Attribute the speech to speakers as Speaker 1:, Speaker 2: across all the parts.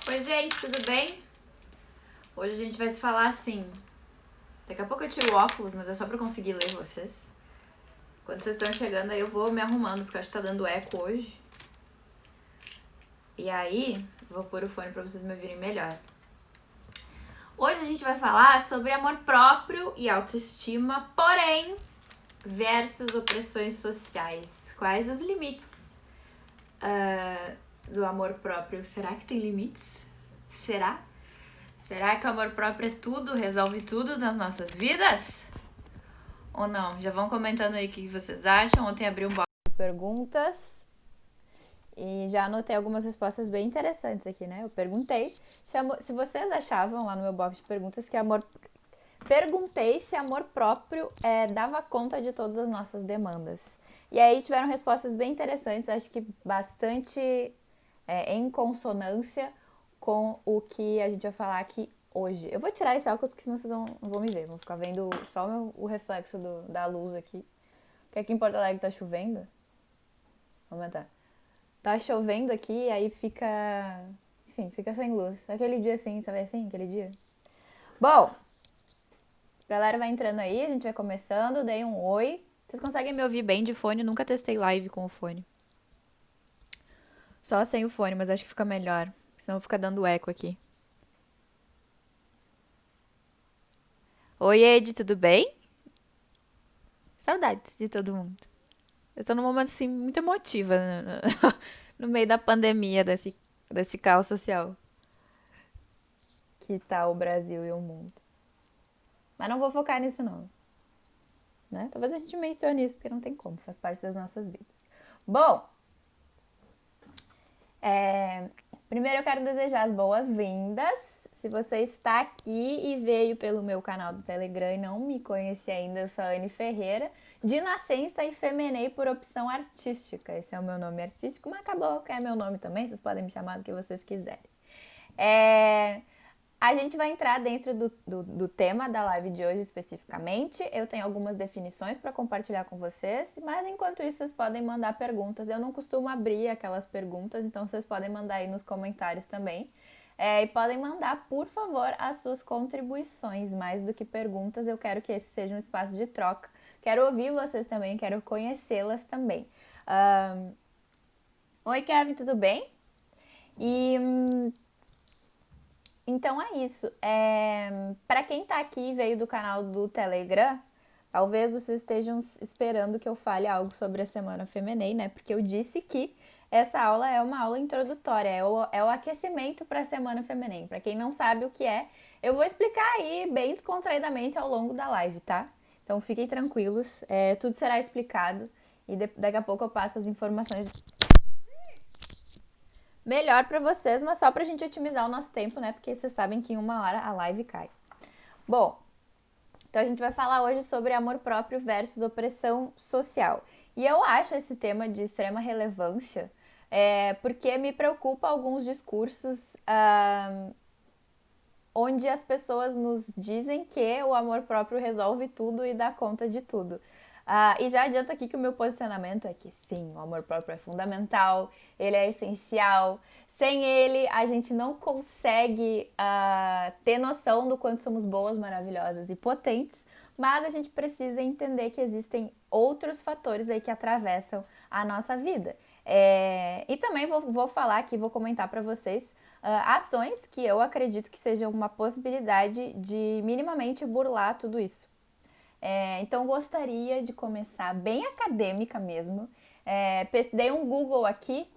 Speaker 1: Oi, gente, tudo bem? Hoje a gente vai se falar assim. Daqui a pouco eu tiro o óculos, mas é só pra eu conseguir ler vocês. Quando vocês estão chegando, aí eu vou me arrumando, porque eu acho que tá dando eco hoje. E aí, vou pôr o fone pra vocês me ouvirem melhor. Hoje a gente vai falar sobre amor próprio e autoestima, porém, versus opressões sociais. Quais os limites do amor próprio? Será que tem limites? Será? Será que o amor próprio é tudo, resolve tudo nas nossas vidas? Ou não? Já vão comentando aí o que vocês acham. Ontem abri um box de perguntas e já anotei algumas respostas bem interessantes aqui, né? Eu perguntei se vocês achavam lá no meu box de perguntas que amor... Perguntei se amor próprio dava conta de todas as nossas demandas. E aí tiveram respostas bem interessantes, acho que bastante em consonância com o que a gente vai falar aqui hoje. Eu vou tirar esse óculos porque senão vocês não vão me ver. Vão ficar vendo só o reflexo da luz aqui. Porque aqui em Porto Alegre tá chovendo. Vou aumentar. Tá chovendo aqui, aí fica... Enfim, fica sem luz. Aquele dia assim, sabe assim? Aquele dia. Bom, a galera vai entrando aí, a gente vai começando. Dei um oi. Vocês conseguem me ouvir bem de fone? Nunca testei live com o fone. Só sem o fone, mas acho que fica melhor. Senão fica dando eco aqui. Oi, Ed, tudo bem? Saudades de todo mundo. Eu tô num momento, assim, muito emotiva no meio da pandemia, desse caos social que tá o Brasil e o mundo. Mas não vou focar nisso, não. Né? Talvez a gente mencione isso, porque não tem como, faz parte das nossas vidas. Bom, primeiro eu quero desejar as boas-vindas. Se você está aqui e veio pelo meu canal do Telegram e não me conhece ainda, eu sou a Anne Ferreira, de nascença e feminei por opção artística. Esse é o meu nome artístico, mas acabou que é meu nome também, vocês podem me chamar do que vocês quiserem. A gente vai entrar dentro do tema da live de hoje especificamente. Eu tenho algumas definições para compartilhar com vocês, mas enquanto isso vocês podem mandar perguntas. Eu não costumo abrir aquelas perguntas, então vocês podem mandar aí nos comentários também. E podem mandar, por favor, as suas contribuições, mais do que perguntas. Eu quero que esse seja um espaço de troca. Quero ouvir vocês também, quero conhecê-las também. Oi, Kevin, tudo bem? Então é isso. Para quem tá aqui e veio do canal do Telegram, talvez vocês estejam esperando que eu fale algo sobre a Semana Feminei, né? Porque eu disse que essa aula é uma aula introdutória, é o aquecimento para a Semana Feminei. Para quem não sabe o que eu vou explicar aí bem descontraidamente ao longo da live, tá? Então fiquem tranquilos, tudo será explicado e daqui a pouco eu passo as informações melhor pra vocês, mas só pra gente otimizar o nosso tempo, né? Porque vocês sabem que em 1 hora a live cai. Bom, então a gente vai falar hoje sobre amor próprio versus opressão social. E eu acho esse tema de extrema relevância porque me preocupa alguns discursos onde as pessoas nos dizem que o amor próprio resolve tudo e dá conta de tudo. E já adianto aqui que o meu posicionamento é que sim, o amor próprio é fundamental, ele é essencial. Sem ele, a gente não consegue ter noção do quanto somos boas, maravilhosas e potentes, mas a gente precisa entender que existem outros fatores aí que atravessam a nossa vida. E também vou falar aqui, vou comentar para vocês ações que eu acredito que sejam uma possibilidade de minimamente burlar tudo isso. Então gostaria de começar bem acadêmica mesmo. Dei um Google aqui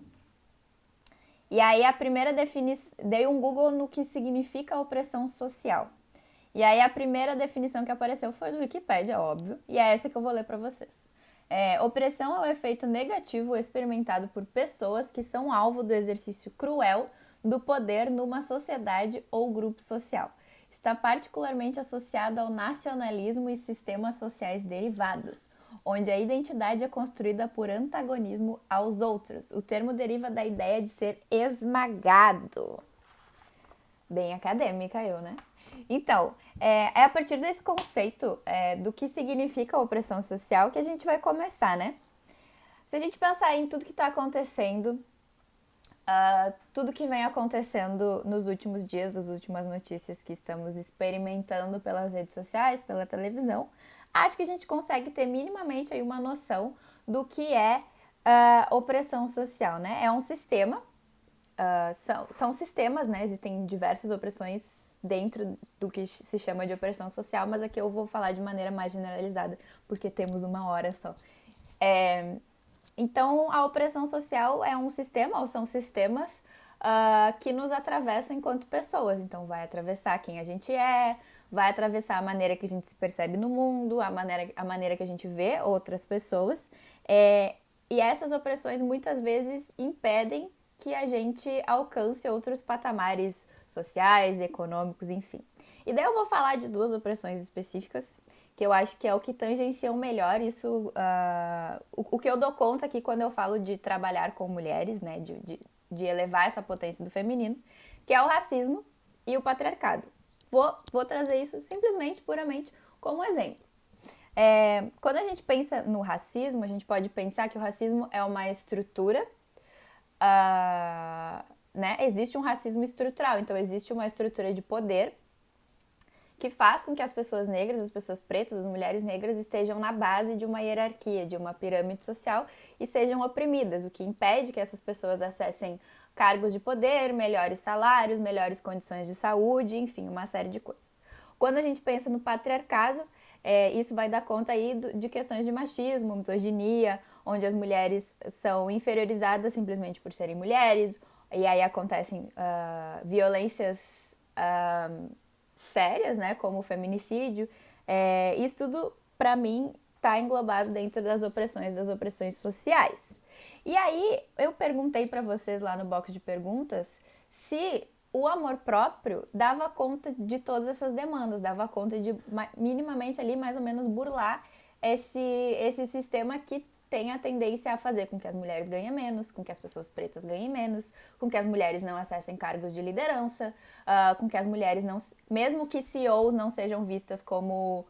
Speaker 1: e aí a primeira definição, dei um Google no que significa opressão social. E aí a primeira definição que apareceu foi do Wikipedia, óbvio, e é essa que eu vou ler para vocês. Opressão é o efeito negativo experimentado por pessoas que são alvo do exercício cruel do poder numa sociedade ou grupo social. Está particularmente associado ao nacionalismo e sistemas sociais derivados, onde a identidade é construída por antagonismo aos outros. O termo deriva da ideia de ser esmagado. Bem acadêmica eu, né? Então, é a partir desse conceito do que significa a opressão social que a gente vai começar, né? Se a gente pensar em tudo que está acontecendo Tudo que vem acontecendo nos últimos dias, as últimas notícias que estamos experimentando pelas redes sociais, pela televisão, acho que a gente consegue ter minimamente aí uma noção do que é opressão social, né? É um sistema, são sistemas, né? Existem diversas opressões dentro do que se chama de opressão social, mas aqui eu vou falar de maneira mais generalizada, porque temos uma hora só. Então, a opressão social é um sistema, ou são sistemas que nos atravessam enquanto pessoas. Então, vai atravessar quem a gente é, vai atravessar a maneira que a gente se percebe no mundo, a maneira que a gente vê outras pessoas. E essas opressões muitas vezes impedem que a gente alcance outros patamares sociais, econômicos, enfim. E daí eu vou falar de duas opressões específicas, que eu acho que é o que tangenciam melhor isso, o que eu dou conta aqui quando eu falo de trabalhar com mulheres, né, de elevar essa potência do feminino, que é o racismo e o patriarcado. Vou trazer isso simplesmente, puramente, como exemplo. Quando a gente pensa no racismo, a gente pode pensar que o racismo é uma estrutura, né? Existe um racismo estrutural, então existe uma estrutura de poder que faz com que as pessoas negras, as pessoas pretas, as mulheres negras estejam na base de uma hierarquia, de uma pirâmide social e sejam oprimidas, o que impede que essas pessoas acessem cargos de poder, melhores salários, melhores condições de saúde, enfim, uma série de coisas. Quando a gente pensa no patriarcado, isso vai dar conta aí de questões de machismo, misoginia, onde as mulheres são inferiorizadas simplesmente por serem mulheres, e aí acontecem violências sérias, né, como o feminicídio. Isso tudo, para mim, está englobado dentro das opressões sociais. E aí, eu perguntei para vocês lá no box de perguntas se o amor próprio dava conta de todas essas demandas, dava conta de minimamente ali, mais ou menos, burlar esse sistema que tem a tendência a fazer com que as mulheres ganhem menos, com que as pessoas pretas ganhem menos, com que as mulheres não acessem cargos de liderança, com que as mulheres não, mesmo que CEOs não sejam vistas como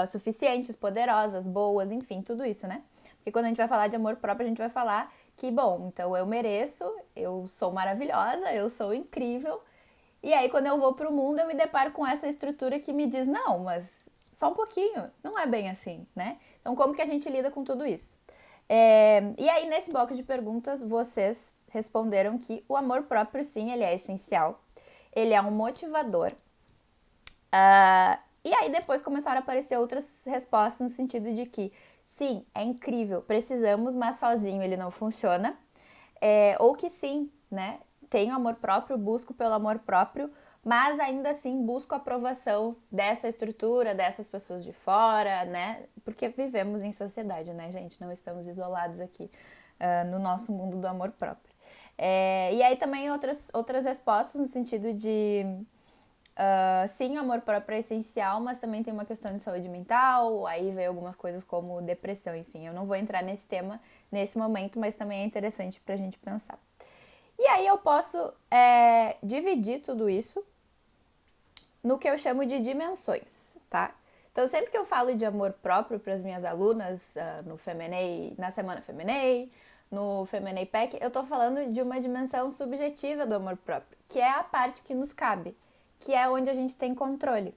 Speaker 1: suficientes, poderosas, boas, enfim, tudo isso, né? Porque quando a gente vai falar de amor próprio, a gente vai falar que, bom, então eu mereço, eu sou maravilhosa, eu sou incrível. E aí, quando eu vou pro mundo, eu me deparo com essa estrutura que me diz, não, mas só um pouquinho, não é bem assim, né? Então, como que a gente lida com tudo isso? E aí, nesse bloco de perguntas, vocês responderam que o amor próprio, sim, ele é essencial. Ele é um motivador. E aí, depois começaram a aparecer outras respostas no sentido de que, sim, é incrível, precisamos, mas sozinho ele não funciona. Ou que sim, né? Tenho amor próprio, busco pelo amor próprio, mas ainda assim busco a aprovação dessa estrutura, dessas pessoas de fora, né? Porque vivemos em sociedade, né, gente? Não estamos isolados aqui no nosso mundo do amor próprio. E aí também outras respostas no sentido de sim, o amor próprio é essencial, mas também tem uma questão de saúde mental, aí vem algumas coisas como depressão, enfim. Eu não vou entrar nesse tema nesse momento, mas também é interessante pra gente pensar. E aí eu posso dividir tudo isso no que eu chamo de dimensões, tá? Então, sempre que eu falo de amor próprio para as minhas alunas, no Femenei, na Semana Femenei, no Femenei PEC, eu tô falando de uma dimensão subjetiva do amor próprio, que é a parte que nos cabe, que é onde a gente tem controle,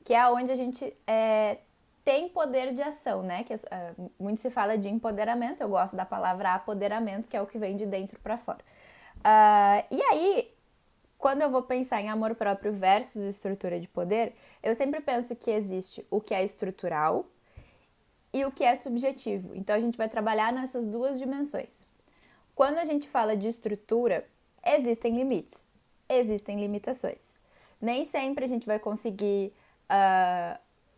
Speaker 1: que é onde a gente tem poder de ação, né? Que muito se fala de empoderamento, eu gosto da palavra apoderamento, que é o que vem de dentro para fora. E aí, quando eu vou pensar em amor próprio versus estrutura de poder, eu sempre penso que existe o que é estrutural e o que é subjetivo. Então a gente vai trabalhar nessas duas dimensões. Quando a gente fala de estrutura, existem limites, existem limitações. Nem sempre a gente vai conseguir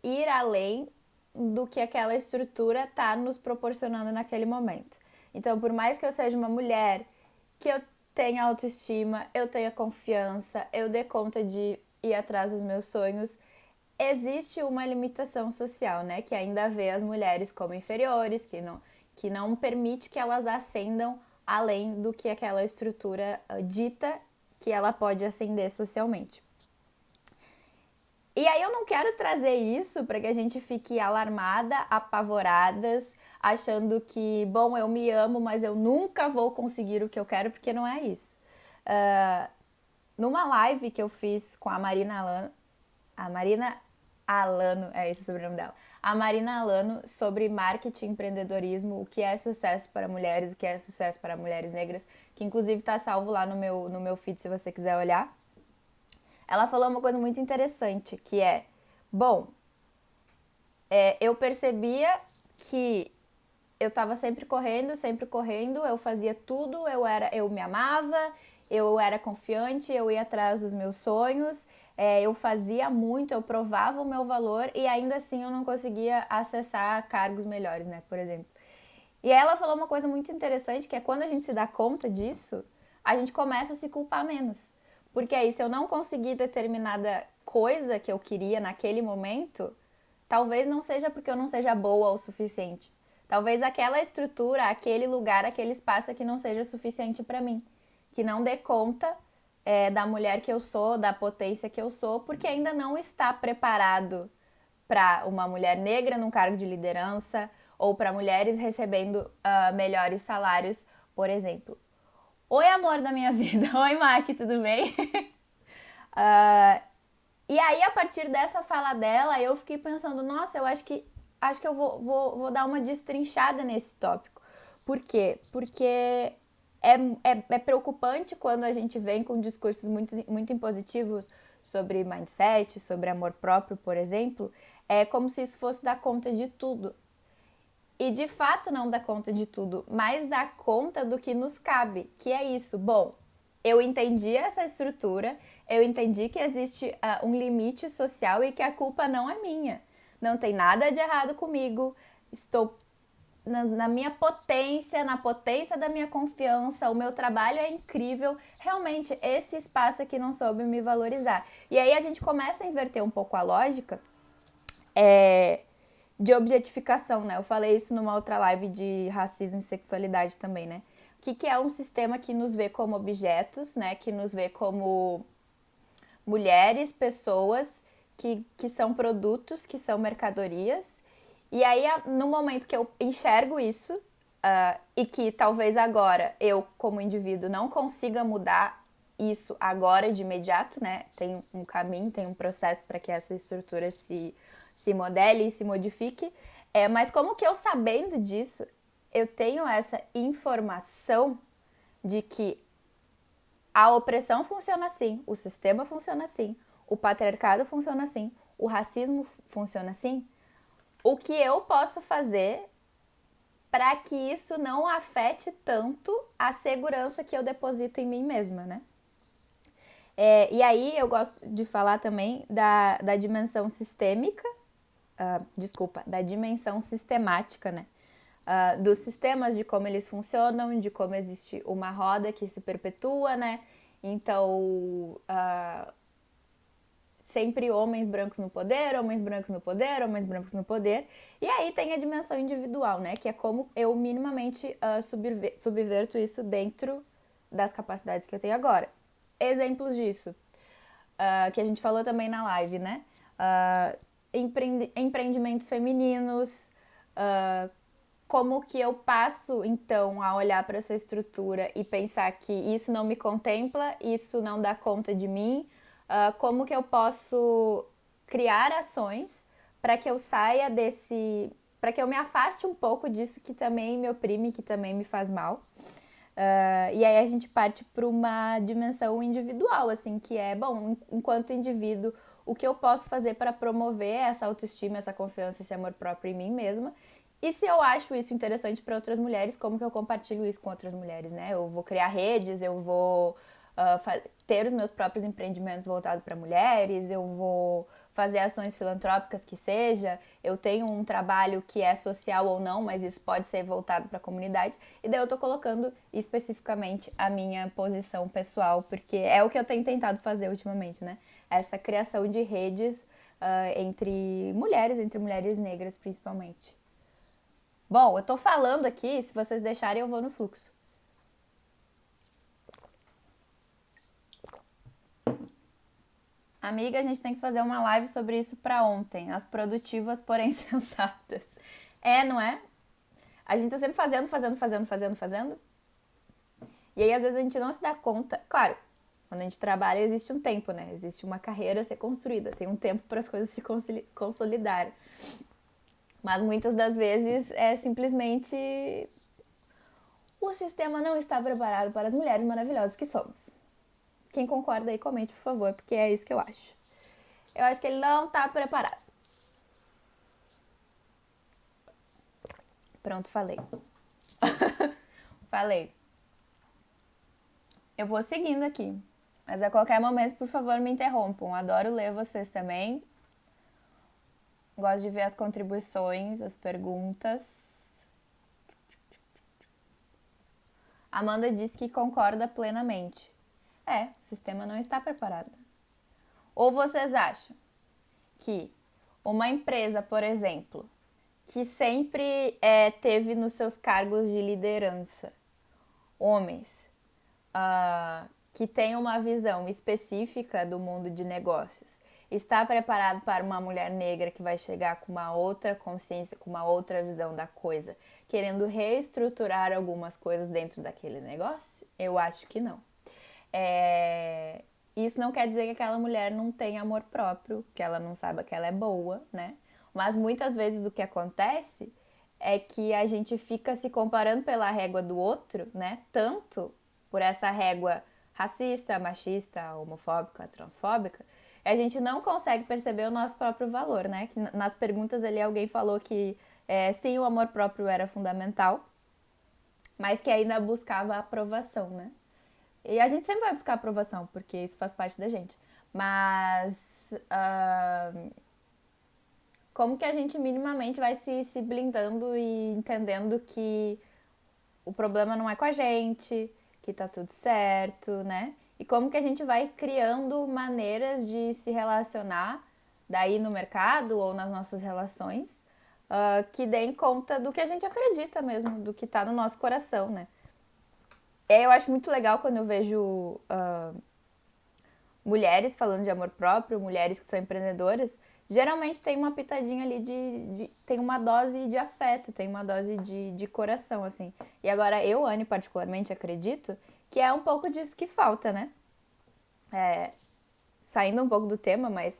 Speaker 1: ir além do que aquela estrutura está nos proporcionando naquele momento. Então, por mais que eu seja uma mulher, que eu tenha autoestima, eu tenha confiança, eu dê conta de ir atrás dos meus sonhos, existe uma limitação social, né? Que ainda vê as mulheres como inferiores, que não permite que elas ascendam além do que aquela estrutura dita que ela pode ascender socialmente. E aí eu não quero trazer isso para que a gente fique alarmada, apavoradas, achando que, bom, eu me amo, mas eu nunca vou conseguir o que eu quero, porque não é isso. Numa live que eu fiz com a Marina Alano, é esse o sobrenome dela. A Marina Alano, sobre marketing e empreendedorismo, o que é sucesso para mulheres, o que é sucesso para mulheres negras, que inclusive está salvo lá no meu feed se você quiser olhar. Ela falou uma coisa muito interessante, que é, bom, eu percebia que eu estava sempre correndo, eu fazia tudo, eu me amava, eu era confiante, eu ia atrás dos meus sonhos, eu fazia muito, eu provava o meu valor e ainda assim eu não conseguia acessar cargos melhores, né, por exemplo. E aí ela falou uma coisa muito interessante, que é quando a gente se dá conta disso, a gente começa a se culpar menos. Porque aí, se eu não conseguir determinada coisa que eu queria naquele momento, talvez não seja porque eu não seja boa o suficiente. Talvez aquela estrutura, aquele lugar, aquele espaço aqui não seja suficiente para mim. Que não dê conta da mulher que eu sou, da potência que eu sou, porque ainda não está preparado para uma mulher negra num cargo de liderança ou para mulheres recebendo melhores salários, por exemplo. Oi, amor da minha vida. Oi, Mac, tudo bem? E aí, a partir dessa fala dela, eu fiquei pensando, nossa, eu acho que eu vou dar uma destrinchada nesse tópico. Por quê? Porque é preocupante quando a gente vem com discursos muito impositivos sobre mindset, sobre amor próprio, por exemplo, é como se isso fosse dar conta de tudo. E de fato não dá conta de tudo, mas dá conta do que nos cabe, que é isso. Bom, eu entendi essa estrutura, eu entendi que existe um limite social e que a culpa não é minha. Não tem nada de errado comigo, estou na minha potência, na potência da minha confiança, o meu trabalho é incrível. Realmente, esse espaço aqui não soube me valorizar. E aí a gente começa a inverter um pouco a lógica de objetificação, né? Eu falei isso numa outra live de racismo e sexualidade também, né? O que é um sistema que nos vê como objetos, né? Que nos vê como mulheres, pessoas que são produtos, que são mercadorias. E aí, no momento que eu enxergo isso, e que talvez agora eu, como indivíduo, não consiga mudar isso agora de imediato, né? Tem um caminho, tem um processo para que essa estrutura se modele e se modifique. Mas como que eu, sabendo disso, eu tenho essa informação de que a opressão funciona assim, o sistema funciona assim, o patriarcado funciona assim, o racismo funciona assim, o que eu posso fazer para que isso não afete tanto a segurança que eu deposito em mim mesma, né? E aí eu gosto de falar também da dimensão sistêmica, da dimensão sistemática, né? Dos sistemas, de como eles funcionam, de como existe uma roda que se perpetua, né? Então, sempre homens brancos no poder, homens brancos no poder, homens brancos no poder. E aí tem a dimensão individual, né? Que é como eu minimamente subverto isso dentro das capacidades que eu tenho agora. Exemplos disso, que a gente falou também na live, né? Empreendimentos femininos, como que eu passo, então, a olhar para essa estrutura e pensar que isso não me contempla, isso não dá conta de mim, como que eu posso criar ações para que eu saia para que eu me afaste um pouco disso que também me oprime, que também me faz mal. E aí a gente parte para uma dimensão individual, assim, que é, bom, enquanto indivíduo, o que eu posso fazer para promover essa autoestima, essa confiança, esse amor próprio em mim mesma. E se eu acho isso interessante para outras mulheres, como que eu compartilho isso com outras mulheres, né? Eu vou criar redes, eu vou ter os meus próprios empreendimentos voltados para mulheres, eu vou fazer ações filantrópicas que seja, eu tenho um trabalho que é social ou não, mas isso pode ser voltado para a comunidade, e daí eu tô colocando especificamente a minha posição pessoal, porque é o que eu tenho tentado fazer ultimamente, né? Essa criação de redes entre mulheres negras principalmente. Bom, eu tô falando aqui, se vocês deixarem eu vou no fluxo. Amiga, a gente tem que fazer uma live sobre isso pra ontem. As produtivas, porém sensatas. Não é? A gente tá sempre fazendo. E aí, às vezes, a gente não se dá conta. Claro, quando a gente trabalha, existe um tempo, né? Existe uma carreira a ser construída. Tem um tempo para as coisas se consolidar. Mas muitas das vezes é simplesmente o sistema não está preparado para as mulheres maravilhosas que somos. Quem concorda aí, comente, por favor, porque é isso que eu acho. Eu acho que ele não está preparado. Pronto, falei. Falei. Eu vou seguindo aqui. Mas a qualquer momento, por favor, me interrompam. Adoro ler vocês também. Gosto de ver as contribuições, as perguntas. Amanda diz que concorda plenamente. O sistema não está preparado. Ou vocês acham que uma empresa, por exemplo, que sempre teve nos seus cargos de liderança homens que tem uma visão específica do mundo de negócios, está preparado para uma mulher negra que vai chegar com uma outra consciência, com uma outra visão da coisa, querendo reestruturar algumas coisas dentro daquele negócio? Eu acho que não. Isso não quer dizer que aquela mulher não tenha amor próprio, que ela não saiba que ela é boa, né? Mas muitas vezes o que acontece é que a gente fica se comparando pela régua do outro, né? Tanto por essa régua racista, machista, homofóbica, transfóbica, a gente não consegue perceber o nosso próprio valor, né? Nas perguntas ali alguém falou que sim, o amor próprio era fundamental, mas que ainda buscava a aprovação, né? E a gente sempre vai buscar aprovação, porque isso faz parte da gente. Mas como que a gente minimamente vai se blindando e entendendo que o problema não é com a gente, que tá tudo certo, né? E como que a gente vai criando maneiras de se relacionar daí no mercado ou nas nossas relações que deem conta do que a gente acredita mesmo, do que tá no nosso coração, né? Eu acho muito legal quando eu vejo mulheres falando de amor próprio, mulheres que são empreendedoras. Geralmente tem uma pitadinha ali tem uma dose de afeto, tem uma dose de coração, assim. E agora eu, Anne, particularmente acredito que é um pouco disso que falta, né? Saindo um pouco do tema, mas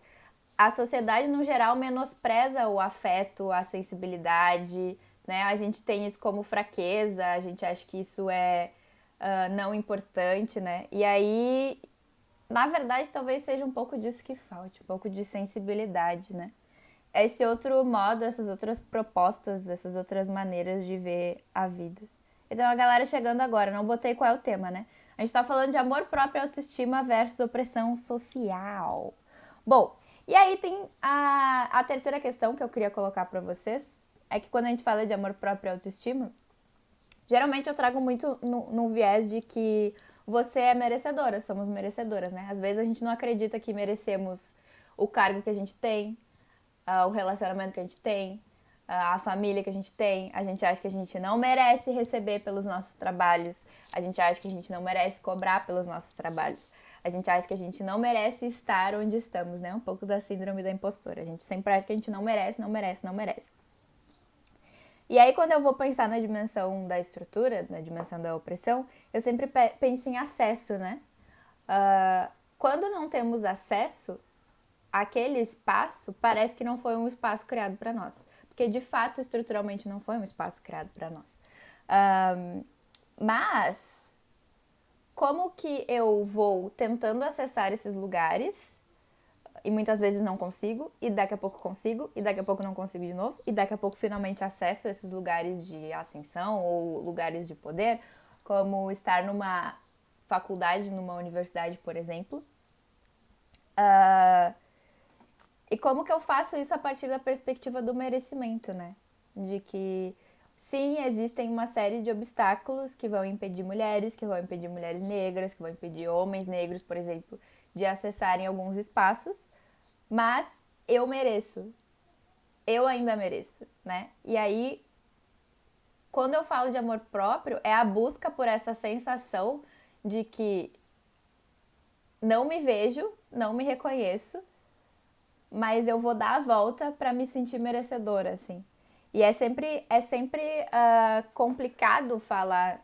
Speaker 1: a sociedade no geral menospreza o afeto, a sensibilidade, né? A gente tem isso como fraqueza, a gente acha que isso é não importante, né? E aí, na verdade, talvez seja um pouco disso que falte, um pouco de sensibilidade, né? Esse outro modo, essas outras propostas, essas outras maneiras de ver a vida. Então, a galera chegando agora, não botei qual é o tema, né? A gente tá falando de amor próprio e autoestima versus opressão social. Bom, e aí tem a terceira questão que eu queria colocar pra vocês, é que quando a gente fala de amor próprio e autoestima, geralmente eu trago muito no viés de que você é merecedora, somos merecedoras, né? Às vezes a gente não acredita que merecemos o cargo que a gente tem, o relacionamento que a gente tem, a família que a gente tem. A gente acha que a gente não merece receber pelos nossos trabalhos, a gente acha que a gente não merece cobrar pelos nossos trabalhos, a gente acha que a gente não merece estar onde estamos, né? Um pouco da síndrome da impostora. A gente sempre acha que a gente não merece, não merece, não merece. E aí, quando eu vou pensar na dimensão da estrutura, na dimensão da opressão, eu sempre penso em acesso, né? Quando não temos acesso, aquele espaço parece que não foi um espaço criado para nós. Porque, de fato, estruturalmente não foi um espaço criado para nós. Mas, como que eu vou tentando acessar esses lugares e muitas vezes não consigo, e daqui a pouco consigo, e daqui a pouco não consigo de novo, e daqui a pouco finalmente acesso a esses lugares de ascensão ou lugares de poder, como estar numa faculdade, numa universidade, por exemplo. E como que eu faço isso a partir da perspectiva do merecimento, né? De que, sim, existem uma série de obstáculos que vão impedir mulheres negras, que vão impedir homens negros, por exemplo, de acessarem alguns espaços, mas eu mereço. Eu ainda mereço, né? E aí, quando eu falo de amor próprio, é a busca por essa sensação de que não me vejo, não me reconheço, mas eu vou dar a volta pra me sentir merecedora, assim. E é sempre complicado falar,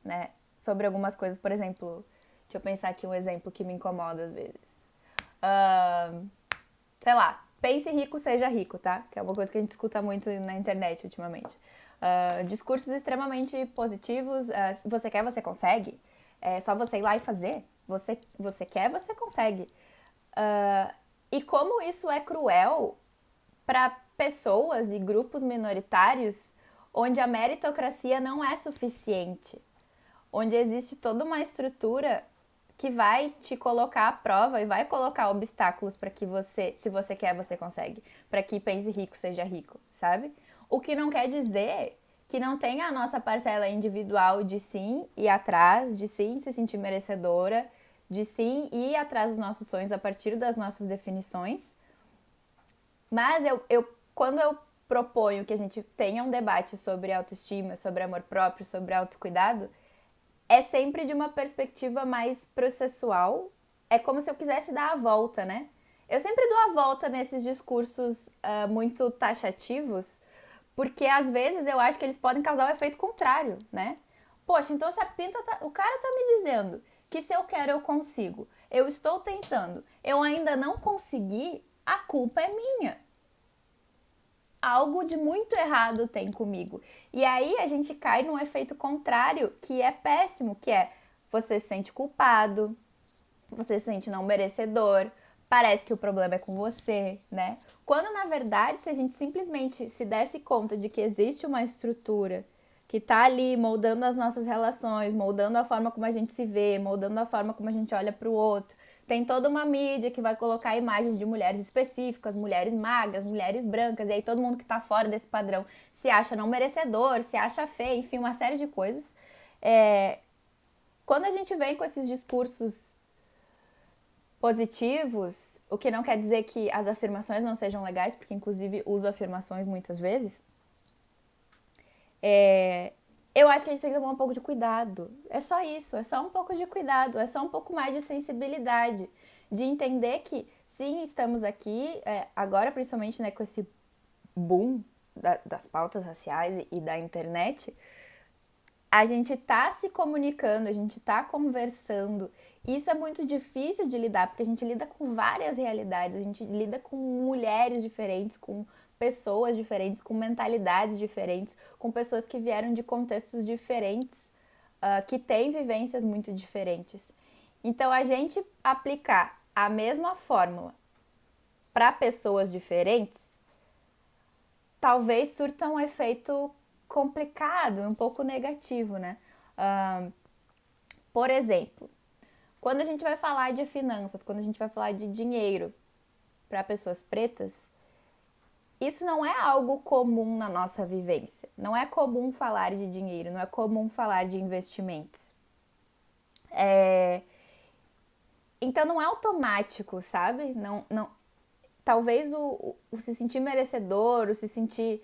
Speaker 1: né, sobre algumas coisas. Por exemplo, deixa eu pensar aqui um exemplo que me incomoda às vezes. Sei lá, pense rico, seja rico, tá? Que é uma coisa que a gente escuta muito na internet ultimamente. Discursos extremamente positivos. Você quer, você consegue. É só você ir lá e fazer. Você quer, você consegue. E como isso é cruel para pessoas e grupos minoritários onde a meritocracia não é suficiente, onde existe toda uma estrutura que vai te colocar à prova e vai colocar obstáculos para que você, se você quer, você consegue, para que pense rico seja rico, sabe? O que não quer dizer que não tenha a nossa parcela individual de sim ir atrás, de sim se sentir merecedora, de sim ir atrás dos nossos sonhos a partir das nossas definições. Mas quando eu proponho que a gente tenha um debate sobre autoestima, sobre amor próprio, sobre autocuidado, é sempre de uma perspectiva mais processual. É como se eu quisesse dar a volta, né? Eu sempre dou a volta nesses discursos muito taxativos, porque às vezes eu acho que eles podem causar o efeito contrário, né? Poxa, então se a pinta o cara tá me dizendo que se eu quero eu consigo, eu estou tentando, eu ainda não consegui, a culpa é minha. Algo de muito errado tem comigo. E aí a gente cai num efeito contrário que é péssimo, que é você se sente culpado, você se sente não merecedor, parece que o problema é com você, né? Quando na verdade, se a gente simplesmente se desse conta de que existe uma estrutura que tá ali moldando as nossas relações, moldando a forma como a gente se vê, moldando a forma como a gente olha para o outro. Tem toda uma mídia que vai colocar imagens de mulheres específicas, mulheres magras, mulheres brancas, e aí todo mundo que tá fora desse padrão se acha não merecedor, se acha feio, enfim, uma série de coisas. Quando a gente vem com esses discursos positivos, o que não quer dizer que as afirmações não sejam legais, porque inclusive uso afirmações muitas vezes, eu acho que a gente tem que tomar um pouco de cuidado. É só isso, é só um pouco de cuidado, é só um pouco mais de sensibilidade, de entender que sim, estamos aqui, agora principalmente, né, com esse boom das pautas raciais e da internet, a gente tá se comunicando, a gente tá conversando. Isso é muito difícil de lidar, porque a gente lida com várias realidades, a gente lida com mulheres diferentes, com pessoas diferentes, com mentalidades diferentes, com pessoas que vieram de contextos diferentes, que têm vivências muito diferentes. Então, a gente aplicar a mesma fórmula para pessoas diferentes talvez surta um efeito complicado, um pouco negativo, né? Por exemplo, quando a gente vai falar de finanças, quando a gente vai falar de dinheiro para pessoas pretas, isso não é algo comum na nossa vivência. Não é comum falar de dinheiro, não é comum falar de investimentos. Então não é automático, sabe? Talvez o se sentir merecedor, o se sentir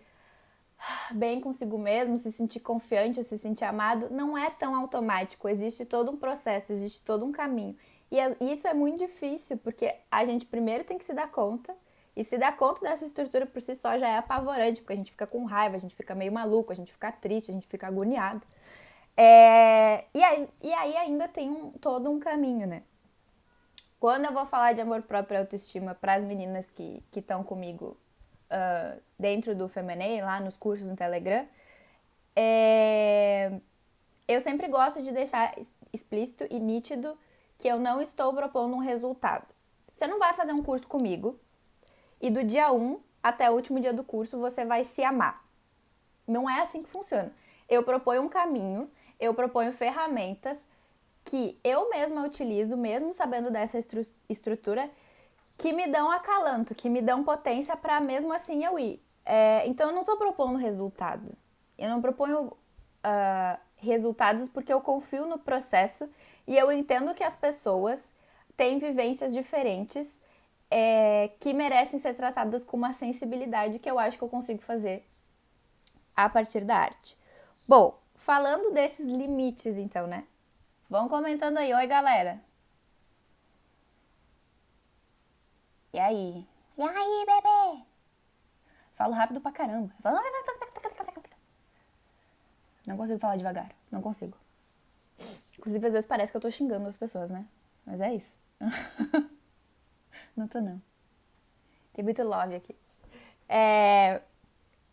Speaker 1: bem consigo mesmo, se sentir confiante, se sentir amado, não é tão automático. Existe todo um processo, existe todo um caminho. E isso é muito difícil, porque a gente primeiro tem que se dar conta, e se dar conta dessa estrutura por si só já é apavorante, porque a gente fica com raiva, a gente fica meio maluco, a gente fica triste, a gente fica agoniado. E aí ainda tem todo um caminho, né? Quando eu vou falar de amor próprio e autoestima para as meninas que estão comigo dentro do Feminei, lá nos cursos no Telegram, eu sempre gosto de deixar explícito e nítido que eu não estou propondo um resultado. Você não vai fazer um curso comigo e do dia 1 até o último dia do curso você vai se amar. Não é assim que funciona. Eu proponho um caminho, eu proponho ferramentas que eu mesma utilizo, mesmo sabendo dessa estrutura, que me dão acalanto, que me dão potência para mesmo assim eu ir. Então eu não estou propondo resultado. Eu não proponho resultados porque eu confio no processo e eu entendo que as pessoas têm vivências diferentes que merecem ser tratadas com uma sensibilidade que eu acho que eu consigo fazer a partir da arte. Bom, falando desses limites então, né? Vão comentando aí. Oi, galera. E aí? E aí, bebê? Falo rápido pra caramba. Não consigo falar devagar. Não consigo. Inclusive, às vezes parece que eu tô xingando as pessoas, né? Mas é isso. Não tô, não. Tem muito love aqui.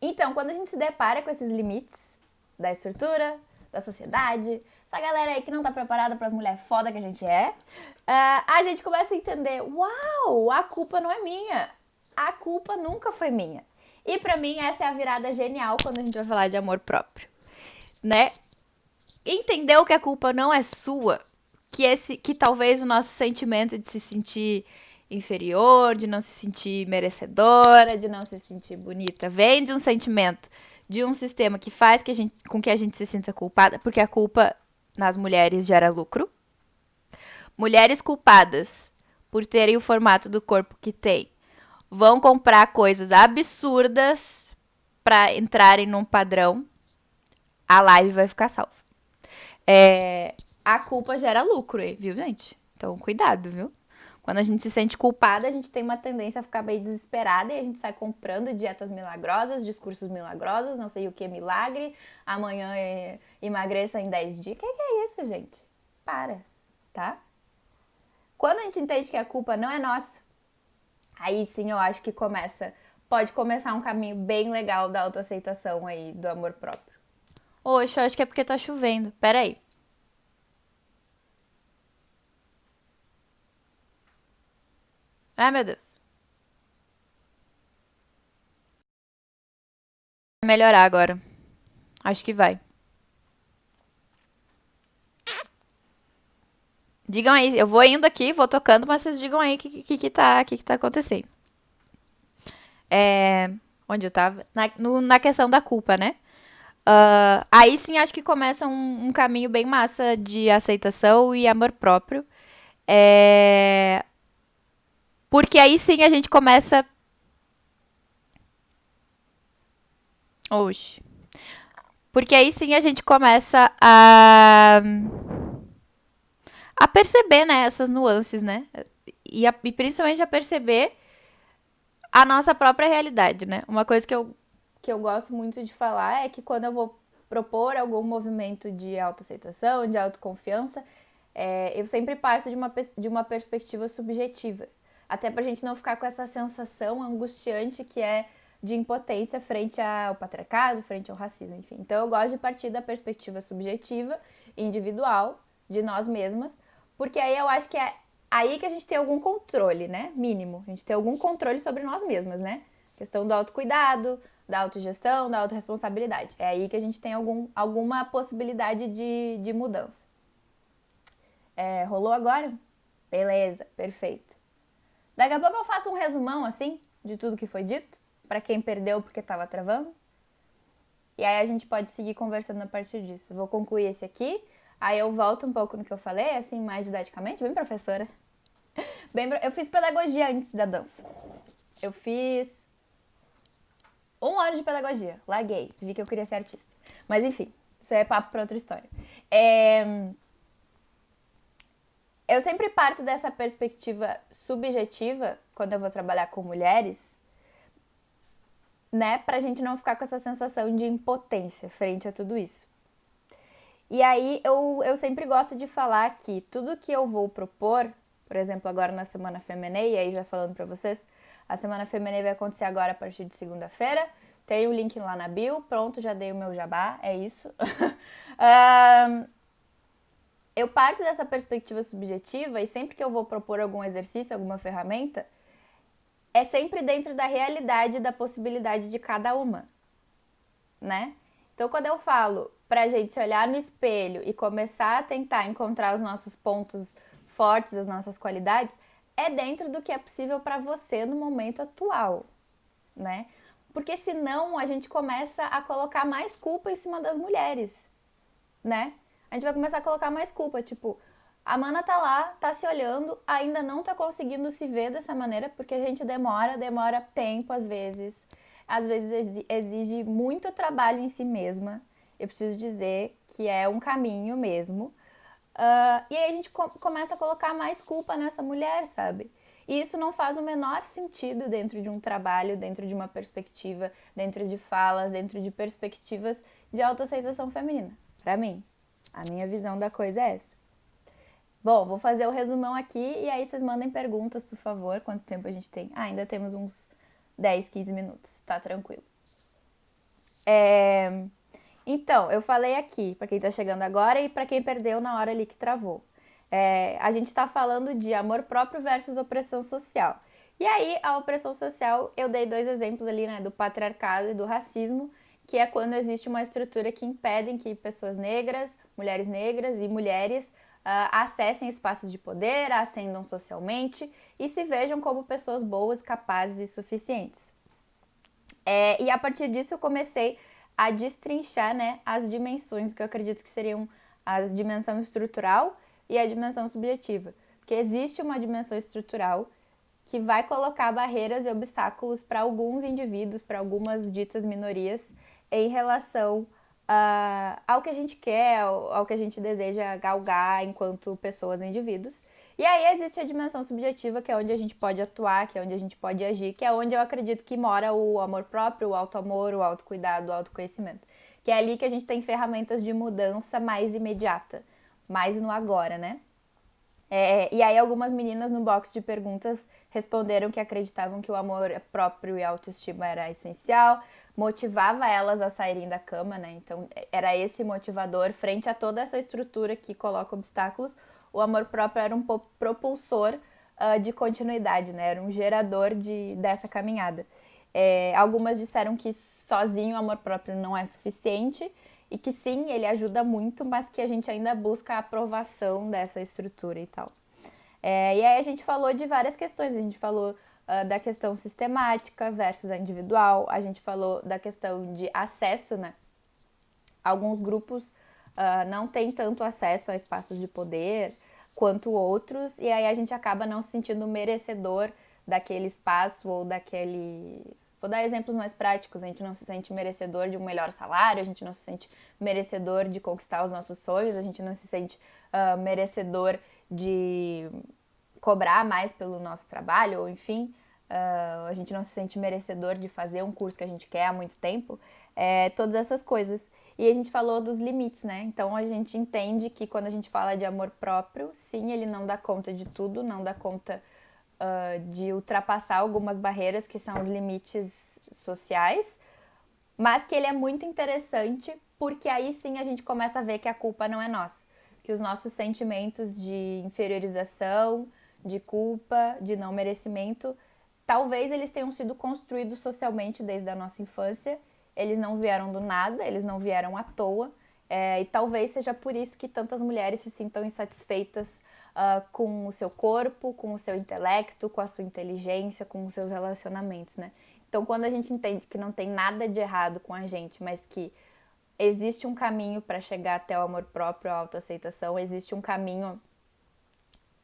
Speaker 1: Então, quando a gente se depara com esses limites da estrutura, da sociedade, essa galera aí que não tá preparada pras mulheres foda que a gente é, a gente começa a entender, uau, a culpa não é minha. A culpa nunca foi minha. E pra mim essa é a virada genial quando a gente vai falar de amor próprio, né? Entendeu que a culpa não é sua, que talvez o nosso sentimento de se sentir inferior, de não se sentir merecedora, de não se sentir bonita, vem de um sentimento, de um sistema que faz com que a gente se sinta culpada, porque a culpa nas mulheres gera lucro. Mulheres culpadas por terem o formato do corpo que têm vão comprar coisas absurdas para entrarem num padrão. A live vai ficar salva. A culpa gera lucro, viu, gente? Então, cuidado, viu? Quando a gente se sente culpada, a gente tem uma tendência a ficar meio desesperada e a gente sai comprando dietas milagrosas, discursos milagrosos, não sei o que milagre, amanhã emagreça em 10 dias. Que é isso, gente? Para, tá? Quando a gente entende que a culpa não é nossa, aí sim eu acho que pode começar um caminho bem legal da autoaceitação aí, do amor próprio. Oxe, eu acho que é porque tá chovendo. Pera aí. Ai, meu Deus. Vai melhorar agora. Acho que vai. Digam aí, eu vou indo aqui, vou tocando, mas vocês digam aí o que tá acontecendo. Onde eu tava? Na questão da culpa, né? Aí sim acho que começa um caminho bem massa de aceitação e amor próprio. Porque aí sim a gente começa. Oxi. Porque aí sim a gente começa a perceber, né, essas nuances, né? E principalmente a perceber a nossa própria realidade, né? Uma coisa que eu gosto muito de falar é que quando eu vou propor algum movimento de autoaceitação, de autoconfiança, eu sempre parto de uma perspectiva subjetiva. Até pra gente não ficar com essa sensação angustiante que é de impotência frente ao patriarcado, frente ao racismo, enfim. Então eu gosto de partir da perspectiva subjetiva, individual, de nós mesmas, porque aí eu acho que é aí que a gente tem algum controle, né? Mínimo. A gente tem algum controle sobre nós mesmas, né? Questão do autocuidado, da autogestão, da autorresponsabilidade. É aí que a gente tem alguma possibilidade de mudança. Rolou agora? Beleza, perfeito. Daqui a pouco eu faço um resumão, assim, de tudo que foi dito, para quem perdeu porque tava travando. E aí a gente pode seguir conversando a partir disso. Eu vou concluir esse aqui, aí eu volto um pouco no que eu falei, assim, mais didaticamente, bem professora. Eu fiz pedagogia antes da dança. Eu fiz 1 ano de pedagogia. Larguei. Vi que eu queria ser artista. Mas enfim, isso é papo pra outra história. Eu sempre parto dessa perspectiva subjetiva quando eu vou trabalhar com mulheres, né? Pra gente não ficar com essa sensação de impotência frente a tudo isso. E aí eu sempre gosto de falar que tudo que eu vou propor, por exemplo, agora na Semana Feminei, e aí já falando pra vocês, a Semana Feminei vai acontecer agora a partir de segunda-feira. Tem o link lá na bio, pronto, já dei o meu jabá, é isso. Eu parto dessa perspectiva subjetiva e sempre que eu vou propor algum exercício, alguma ferramenta, é sempre dentro da realidade e da possibilidade de cada uma, né? Então, quando eu falo pra gente se olhar no espelho e começar a tentar encontrar os nossos pontos fortes, as nossas qualidades, é dentro do que é possível pra você no momento atual, né? Porque senão a gente começa a colocar mais culpa em cima das mulheres, né? A gente vai começar a colocar mais culpa, tipo, a mana tá lá, tá se olhando, ainda não tá conseguindo se ver dessa maneira, porque a gente demora tempo às vezes exige muito trabalho em si mesma. Eu preciso dizer que é um caminho mesmo. E aí a gente começa a colocar mais culpa nessa mulher, sabe? E isso não faz o menor sentido dentro de um trabalho, dentro de uma perspectiva, dentro de falas, dentro de perspectivas de autoaceitação feminina. Pra mim, a minha visão da coisa é essa. Bom, vou fazer o resumão aqui e aí vocês mandem perguntas, por favor. Quanto tempo a gente tem? Ainda temos uns 10, 15 minutos, tá tranquilo. Então, eu falei aqui, pra quem tá chegando agora e pra quem perdeu na hora ali que travou. A gente tá falando de amor próprio versus opressão social. E aí, a opressão social, eu dei 2 exemplos ali, né, do patriarcado e do racismo, que é quando existe uma estrutura que impedem que pessoas negras e mulheres acessem espaços de poder, ascendam socialmente e se vejam como pessoas boas, capazes e suficientes. E a partir disso eu comecei a destrinchar, né, as dimensões, que eu acredito que seriam a dimensão estrutural e a dimensão subjetiva. Porque existe uma dimensão estrutural que vai colocar barreiras e obstáculos para alguns indivíduos, para algumas ditas minorias, em relação ao que a gente quer, ao que a gente deseja galgar enquanto pessoas e indivíduos. E aí existe a dimensão subjetiva, que é onde a gente pode atuar, que é onde a gente pode agir, que é onde eu acredito que mora o amor próprio, o auto-amor, o autocuidado, o autoconhecimento. Que é ali que a gente tem ferramentas de mudança mais imediata, mais no agora, né? E aí algumas meninas no box de perguntas responderam que acreditavam que o amor próprio e a autoestima era essencial, motivava elas a saírem da cama, né? Então era esse motivador frente a toda essa estrutura que coloca obstáculos. O amor próprio era um propulsor de continuidade, né? Era um gerador dessa caminhada. Algumas disseram que sozinho o amor próprio não é suficiente e que sim, ele ajuda muito, mas que a gente ainda busca a aprovação dessa estrutura e tal. E aí a gente falou de várias questões, a gente falou da questão sistemática versus a individual, a gente falou da questão de acesso, né? Alguns grupos não têm tanto acesso a espaços de poder quanto outros, e aí a gente acaba não se sentindo merecedor daquele espaço ou daquele... Vou dar exemplos mais práticos, a gente não se sente merecedor de um melhor salário, a gente não se sente merecedor de conquistar os nossos sonhos, a gente não se sente merecedor de cobrar mais pelo nosso trabalho, ou enfim, a gente não se sente merecedor de fazer um curso que a gente quer há muito tempo, todas essas coisas. E a gente falou dos limites, né? Então a gente entende que quando a gente fala de amor próprio, sim, ele não dá conta de tudo, não dá conta de ultrapassar algumas barreiras que são os limites sociais, mas que ele é muito interessante porque aí sim a gente começa a ver que a culpa não é nossa, que os nossos sentimentos de inferiorização, de culpa, de não merecimento, talvez eles tenham sido construídos socialmente desde a nossa infância, eles não vieram do nada, eles não vieram à toa, e talvez seja por isso que tantas mulheres se sintam insatisfeitas com o seu corpo, com o seu intelecto, com a sua inteligência, com os seus relacionamentos, né? Então, quando a gente entende que não tem nada de errado com a gente, mas que existe um caminho para chegar até o amor próprio, a autoaceitação, existe um caminho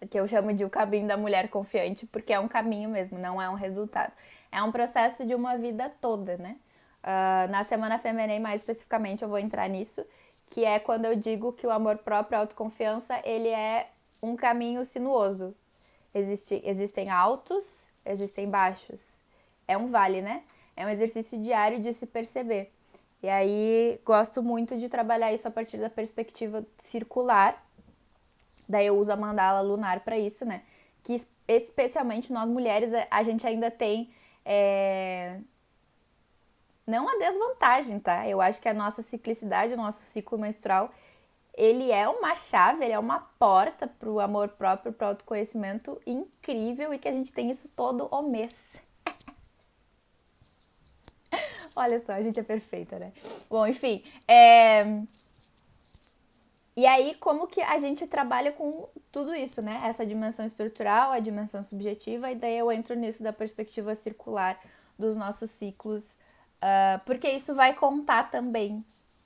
Speaker 1: que eu chamo de o caminho da mulher confiante, porque é um caminho mesmo, não é um resultado. É um processo de uma vida toda, né? Na Semana Feminina, mais especificamente, eu vou entrar nisso, que é quando eu digo que o amor próprio, a autoconfiança, ele é um caminho sinuoso. Existem altos, existem baixos. É um vale, né? É um exercício diário de se perceber. E aí, gosto muito de trabalhar isso a partir da perspectiva circular. Daí eu uso a mandala lunar para isso, né? Que especialmente nós mulheres, a gente ainda tem... não a desvantagem, tá? Eu acho que a nossa ciclicidade, o nosso ciclo menstrual, ele é uma chave, ele é uma porta pro amor próprio, pro autoconhecimento incrível e que a gente tem isso todo o mês. Olha só, a gente é perfeita, né? Bom, enfim, E aí, como que a gente trabalha com tudo isso, né? Essa dimensão estrutural, a dimensão subjetiva, e daí eu entro nisso da perspectiva circular dos nossos ciclos, porque isso vai contar também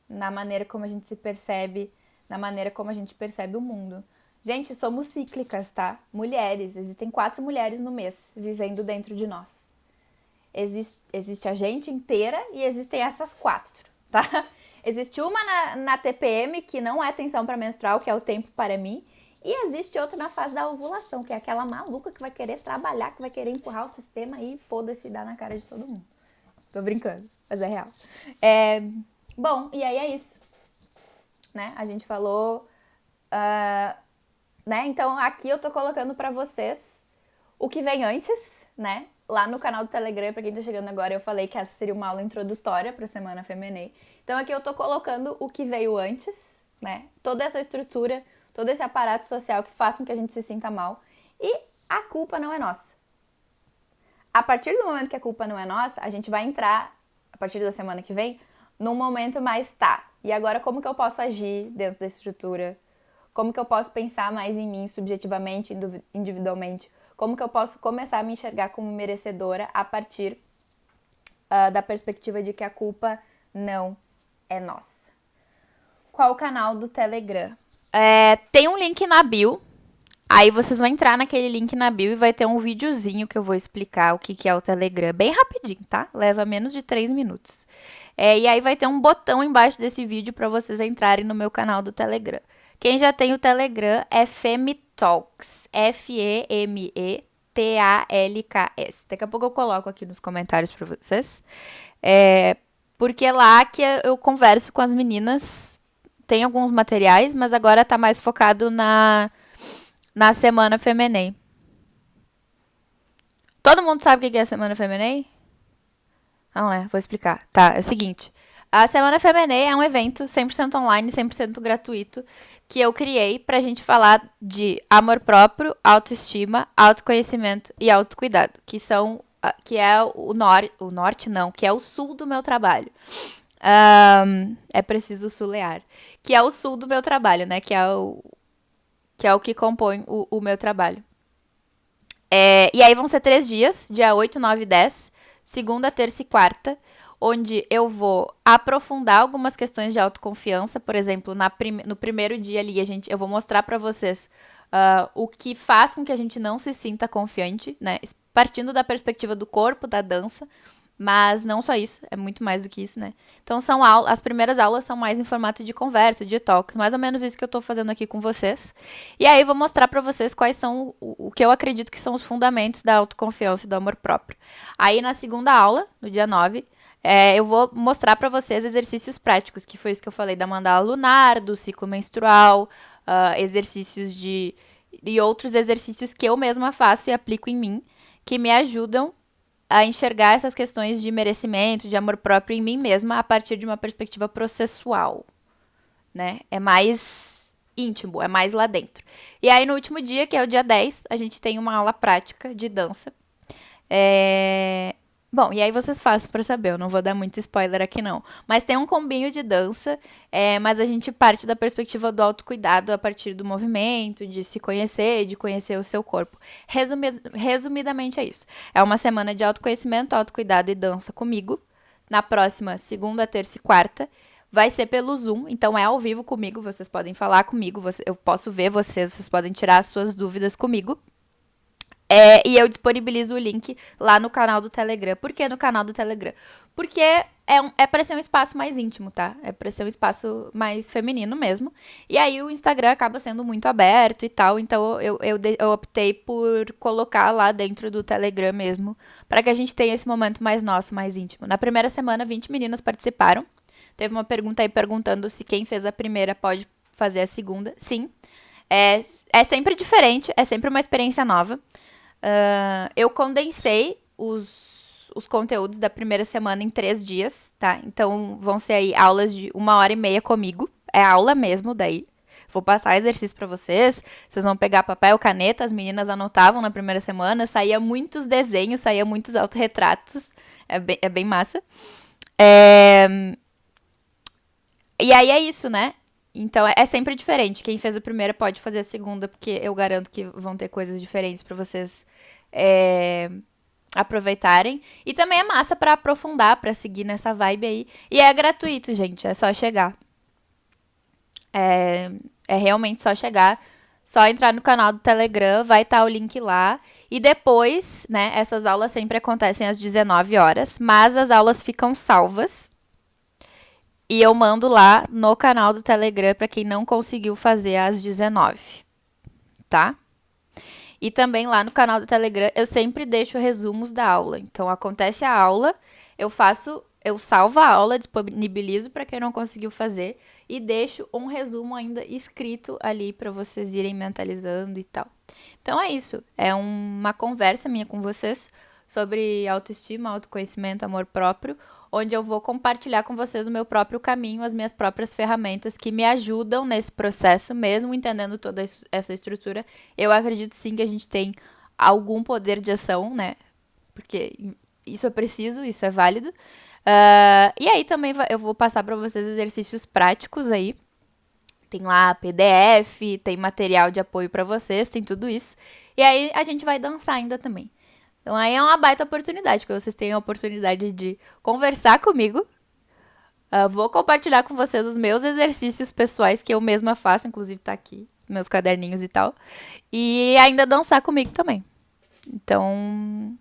Speaker 1: na maneira como a gente se percebe, na maneira como a gente percebe o mundo. Gente, somos cíclicas, tá? Mulheres, existem 4 mulheres no mês vivendo dentro de nós. Existe a gente inteira e existem essas 4, tá? Existe uma na TPM, que não é tensão pré-menstrual, que é o tempo para mim, E existe outra na fase da ovulação, que é aquela maluca que vai querer trabalhar, que vai querer empurrar o sistema e foda-se, dar na cara de todo mundo. Tô brincando, mas é real. Bom, e aí é isso. Né? A gente falou... né? Então, aqui eu tô colocando pra vocês o que vem antes, né? Lá no canal do Telegram, pra quem tá chegando agora, eu falei que essa seria uma aula introdutória pra Semana Feminine. Então, aqui eu tô colocando o que veio antes, né? Toda essa estrutura, todo esse aparato social que faz com que a gente se sinta mal. E a culpa não é nossa. A partir do momento que a culpa não é nossa, a gente vai entrar, a partir da semana que vem, num momento mais tá. E agora como que eu posso agir dentro da estrutura? Como que eu posso pensar mais em mim subjetivamente, individualmente? Como que eu posso começar a me enxergar como merecedora a partir da perspectiva de que a culpa não é nossa? Qual o canal do Telegram? Tem um link na bio. Aí vocês vão entrar naquele link na bio e vai ter um videozinho que eu vou explicar o que é o Telegram. Bem rapidinho, tá? Leva menos de 3 minutos. E aí vai ter um botão embaixo desse vídeo para vocês entrarem no meu canal do Telegram. Quem já tem o Telegram é Femitalks. F-E-M-E-T-A-L-K-S. Daqui a pouco eu coloco aqui nos comentários para vocês. Porque é lá que eu converso com as meninas. Tem alguns materiais, mas agora tá mais focado na Semana Feminine. Todo mundo sabe o que é a Semana Feminine? Não, né? Vou explicar. Tá, é o seguinte. A Semana Feminine é um evento 100% online, 100% gratuito, que eu criei pra gente falar de amor próprio, autoestima, autoconhecimento e autocuidado, que é o norte não, que é o sul do meu trabalho. É preciso sulear. Que é o sul do meu trabalho, né? Que é o que compõe o meu trabalho. E aí vão ser 3 dias, dia 8, 9 e 10, segunda, terça e quarta, onde eu vou aprofundar algumas questões de autoconfiança. Por exemplo, no primeiro dia ali, eu vou mostrar pra vocês o que faz com que a gente não se sinta confiante, né? Partindo da perspectiva do corpo, da dança. Mas não só isso, é muito mais do que isso, né? Então, as primeiras aulas são mais em formato de conversa, de talks, mais ou menos isso que eu tô fazendo aqui com vocês. E aí, eu vou mostrar pra vocês quais são o que eu acredito que são os fundamentos da autoconfiança e do amor próprio. Aí, na segunda aula, no dia 9, eu vou mostrar pra vocês exercícios práticos, que foi isso que eu falei da mandala lunar, do ciclo menstrual, exercícios e outros exercícios que eu mesma faço e aplico em mim, que me ajudam a enxergar essas questões de merecimento, de amor próprio em mim mesma a partir de uma perspectiva processual, né? É mais íntimo, é mais lá dentro. E aí, no último dia, que é o dia 10, a gente tem uma aula prática de dança. Bom, e aí vocês fazem pra saber, eu não vou dar muito spoiler aqui não. Mas tem um combinho de dança, mas a gente parte da perspectiva do autocuidado a partir do movimento, de se conhecer, de conhecer o seu corpo. Resumidamente é isso. É uma semana de autoconhecimento, autocuidado e dança comigo. Na próxima segunda, terça e quarta. Vai ser pelo Zoom, então é ao vivo comigo, vocês podem falar comigo, eu posso ver vocês podem tirar as suas dúvidas comigo. E eu disponibilizo o link lá no canal do Telegram. Por que no canal do Telegram? Porque é pra ser um espaço mais íntimo, tá? É pra ser um espaço mais feminino mesmo. E aí o Instagram acaba sendo muito aberto e tal. Então eu optei por colocar lá dentro do Telegram mesmo. Pra que a gente tenha esse momento mais nosso, mais íntimo. Na primeira semana, 20 meninas participaram. Teve uma pergunta aí perguntando se quem fez a primeira pode fazer a segunda. Sim. É sempre diferente, é sempre uma experiência nova. Eu condensei os conteúdos da primeira semana em 3 dias, tá? Então, vão ser aí aulas de 1h30 comigo. É aula mesmo, daí. Vou passar exercício pra vocês. Vocês vão pegar papel, caneta. As meninas anotavam na primeira semana. Saía muitos desenhos, saía muitos autorretratos. É bem massa. E aí é isso, né? Então, é sempre diferente. Quem fez a primeira pode fazer a segunda, porque eu garanto que vão ter coisas diferentes pra vocês aproveitarem. E também é massa pra aprofundar, pra seguir nessa vibe aí. E é gratuito, gente. É só chegar. É realmente só chegar. Só entrar no canal do Telegram, vai estar o link lá. E depois, né, essas aulas sempre acontecem às 19 horas, mas as aulas ficam salvas. E eu mando lá no canal do Telegram para quem não conseguiu fazer às 19. tá? E também lá no canal do Telegram eu sempre deixo resumos da aula. Então acontece a aula, eu salvo a aula, disponibilizo para quem não conseguiu fazer e deixo um resumo ainda escrito ali para vocês irem mentalizando e tal. Então é isso, é uma conversa minha com vocês sobre autoestima, autoconhecimento, amor próprio, onde eu vou compartilhar com vocês o meu próprio caminho, as minhas próprias ferramentas que me ajudam nesse processo, mesmo entendendo toda essa estrutura. Eu acredito sim que a gente tem algum poder de ação, né? Porque isso é preciso, isso é válido. E aí também eu vou passar para vocês exercícios práticos aí. Tem lá PDF, tem material de apoio para vocês, tem tudo isso. E aí a gente vai dançar ainda também. Então aí é uma baita oportunidade, que vocês têm a oportunidade de conversar comigo. Vou compartilhar com vocês os meus exercícios pessoais que eu mesma faço, inclusive tá aqui, meus caderninhos e tal. E ainda dançar comigo também. Então,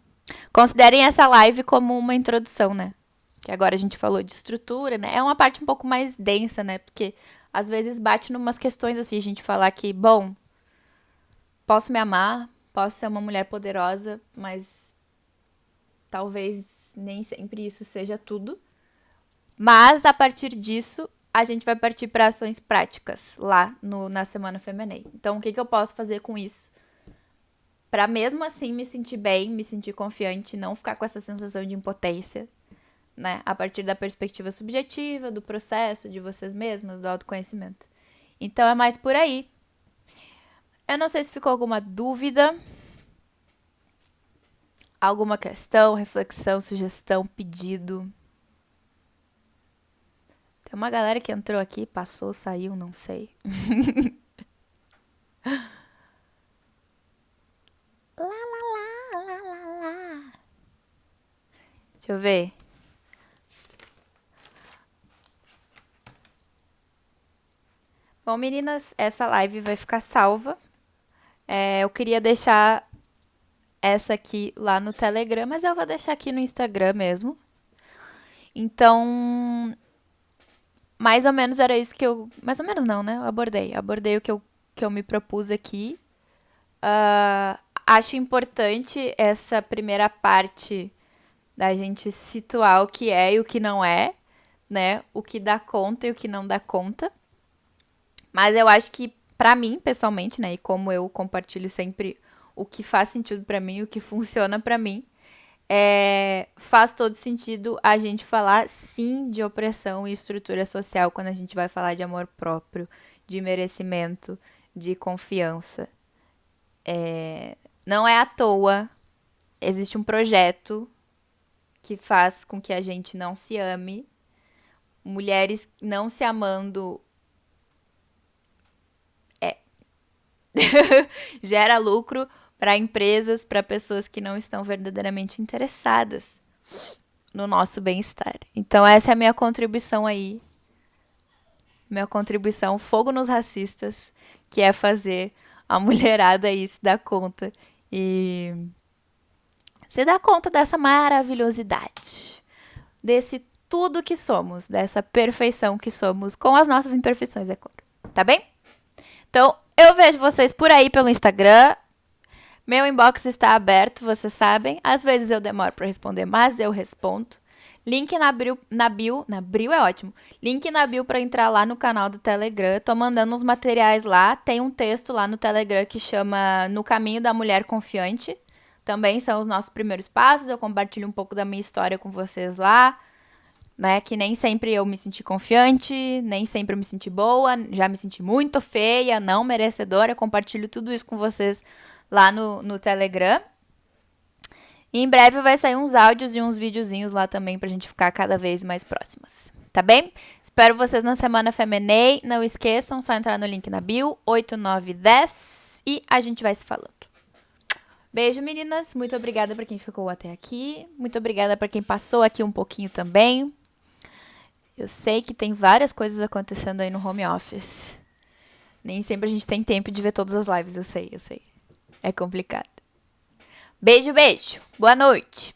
Speaker 1: considerem essa live como uma introdução, né? Que agora a gente falou de estrutura, né? É uma parte um pouco mais densa, né? Porque às vezes bate numas questões assim, a gente falar que, bom, posso me amar, posso ser uma mulher poderosa, mas talvez nem sempre isso seja tudo. Mas a partir disso, a gente vai partir para ações práticas lá na Semana Feminei. Então, o que eu posso fazer com isso? Para mesmo assim me sentir bem, me sentir confiante, não ficar com essa sensação de impotência, né? A partir da perspectiva subjetiva, do processo, de vocês mesmas, do autoconhecimento. Então, é mais por aí. Eu não sei se ficou alguma dúvida, alguma questão, reflexão, sugestão, pedido. Tem uma galera que entrou aqui, passou, saiu, não sei. Lá, lá, lá, lá, lá, lá. Deixa eu ver. Bom, meninas, essa live vai ficar salva. Eu queria deixar essa aqui lá no Telegram, mas eu vou deixar aqui no Instagram mesmo. Então, mais ou menos era isso que eu... Mais ou menos não, né? Eu abordei o que eu me propus aqui. Acho importante essa primeira parte da gente situar o que é e o que não é, né? O que dá conta e o que não dá conta. Mas eu acho que, pra mim, pessoalmente, né? E como eu compartilho sempre o que faz sentido pra mim, o que funciona pra mim, faz todo sentido a gente falar, sim, de opressão e estrutura social quando a gente vai falar de amor próprio, de merecimento, de confiança. Não é à toa. Existe um projeto que faz com que a gente não se ame. Mulheres não se amando gera lucro para empresas, para pessoas que não estão verdadeiramente interessadas no nosso bem-estar. Então essa é a minha contribuição aí. Minha contribuição, fogo nos racistas, que é fazer a mulherada aí se dar conta e se dar conta dessa maravilhosidade, desse tudo que somos, dessa perfeição que somos, com as nossas imperfeições, é claro. Tá bem? Então, eu vejo vocês por aí pelo Instagram. Meu inbox está aberto, vocês sabem. Às vezes eu demoro para responder, mas eu respondo. Link na bio é ótimo. Link na bio para entrar lá no canal do Telegram. Tô mandando uns materiais lá. Tem um texto lá no Telegram que chama No Caminho da Mulher Confiante. Também são os nossos primeiros passos. Eu compartilho um pouco da minha história com vocês lá. Né, que nem sempre eu me senti confiante, nem sempre eu me senti boa, já me senti muito feia, não merecedora. Eu compartilho tudo isso com vocês lá no Telegram. E em breve vai sair uns áudios e uns videozinhos lá também pra gente ficar cada vez mais próximas. Tá bem? Espero vocês na Semana Feminei. Não esqueçam, só entrar no link na bio, 8910, e a gente vai se falando. Beijo, meninas. Muito obrigada pra quem ficou até aqui. Muito obrigada pra quem passou aqui um pouquinho também. Eu sei que tem várias coisas acontecendo aí no home office. Nem sempre a gente tem tempo de ver todas as lives, eu sei. É complicado. Beijo, beijo. Boa noite.